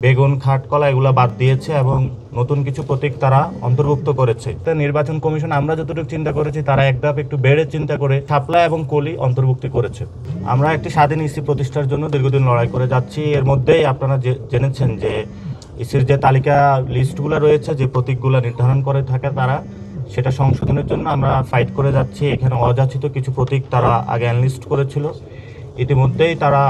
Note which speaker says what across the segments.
Speaker 1: বেগুন, খাটকলা এগুলো বাদ দিয়েছে এবং নতুন কিছু প্রতীক তারা অন্তর্ভুক্ত করেছে। নির্বাচন কমিশন আমরা যতটুকু চিন্তা করেছি তারা এক ধাপ একটু বেড়ে চিন্তা করে শাপলা এবং কলি অন্তর্ভুক্তি করেছে। আমরা একটি স্বাধীন ইসি প্রতিষ্ঠার জন্য দীর্ঘদিন লড়াই করে যাচ্ছি। এর মধ্যেই আপনারা জেনেছেন যে ইসির যে তালিকা লিস্টগুলো রয়েছে, যে প্রতীকগুলো নির্ধারণ করে থাকে তারা, সেটা সংশোধনের জন্য আমরা ফাইট করে যাচ্ছি। এখানে অযাচিত কিছু প্রতীক তারা আগে অ্যানলিস্ট করেছিল, ইতিমধ্যেই তারা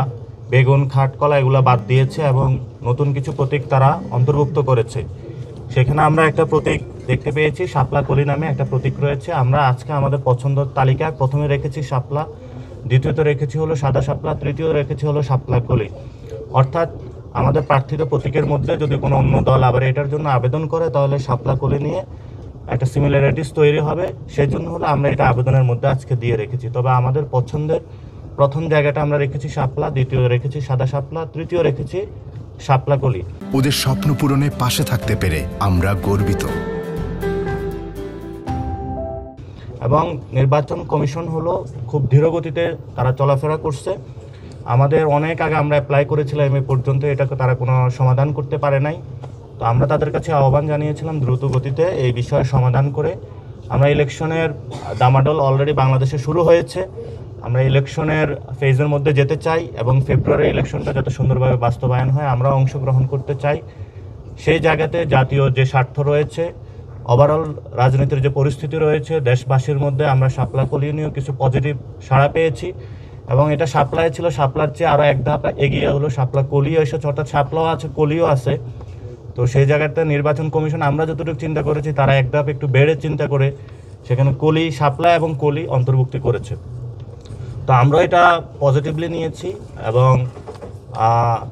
Speaker 1: বেগুন, খাটকলা এগুলো বাদ দিয়েছে এবং নতুন কিছু প্রতীক তারা অন্তর্ভুক্ত করেছে। সেখানে আমরা একটা প্রতীক দেখতে পেয়েছি, শাপলা কলি নামে একটা প্রতীক রয়েছে। আমরা আজকে আমাদের পছন্দের তালিকায় প্রথমে রেখেছি শাপলা, দ্বিতীয়ত রেখেছি হলো সাদা শাপলা, তৃতীয় রেখেছি হলো শাপলা কলি। অর্থাৎ আমাদের প্রার্থিত প্রতীকের মধ্যে যদি কোনো অন্য দল আবার এটার জন্য আবেদন করে তাহলে শাপলা কলি নিয়ে একটা সিমিলারিটিস তৈরি হবে। সেই জন্য হলো আমরা এটা আবেদনের মধ্যে আজকে দিয়ে রেখেছি। তবে আমাদের পছন্দের প্রথম জায়গাটা আমরা রেখেছি শাপলা, দ্বিতীয় রেখেছি সাদা শাপলা, তৃতীয় রেখেছি শাপলা কলি।
Speaker 2: ওদের স্বপ্ন পূরণে পাশে থাকতে পেরে আমরা গর্বিত।
Speaker 1: এবং নির্বাচন কমিশন হলো খুব ধীরগতিতে তারা চলাফেরা করছে। আমাদের অনেক আগে আমরা অ্যাপ্লাই করেছিলাম, এ পর্যন্ত এটাকে তারা কোনো সমাধান করতে পারে নাই। তো আমরা তাদের কাছে আহ্বান জানিয়েছিলাম দ্রুত গতিতে এই বিষয়ে সমাধান করে। আমরা ইলেকশনের দামাডল অলরেডি বাংলাদেশে শুরু হয়েছে। আমরা ইলেকশনের ফেজের মধ্যে যেতে চাই এবং ফেব্রুয়ারি ইলেকশনটা যাতে সুন্দরভাবে বাস্তবায়ন হয় আমরা অংশগ্রহণ করতে চাই। সেই জায়গাতে জাতীয় যে স্বার্থ রয়েছে, ওভারঅল রাজনীতির যে পরিস্থিতি রয়েছে দেশবাসীর মধ্যে, আমরা শাপলা কলি নিয়েও কিছু পজিটিভ সাড়া পেয়েছি এবং এটা শাপলায় ছিল, শাপলার চেয়ে আরও এক ধাপ এগিয়ে হলো শাপলা কলিও এসেছে, অর্থাৎ শাপলাও আছে কলিও আছে। তো সেই জায়গাতে নির্বাচন কমিশন আমরা যতটুকু চিন্তা করেছি তারা এক ধাপ একটু বেড়ে চিন্তা করে সেখানে কলি, শাপলা এবং কলি অন্তর্ভুক্তি করেছে। তো আমরা এটা পজিটিভলি নিয়েছি এবং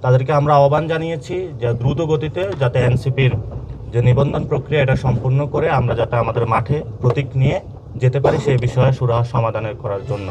Speaker 1: তাদেরকে আমরা আহ্বান জানিয়েছি যে দ্রুত গতিতে যাতে এনসিপির যে নিবন্ধন প্রক্রিয়া এটা সম্পূর্ণ করে আমরা যাতে আমাদের মাঠে প্রতীক নিয়ে যেতে পারি সেই বিষয়ে সুরাহা সমাধানের করার জন্য।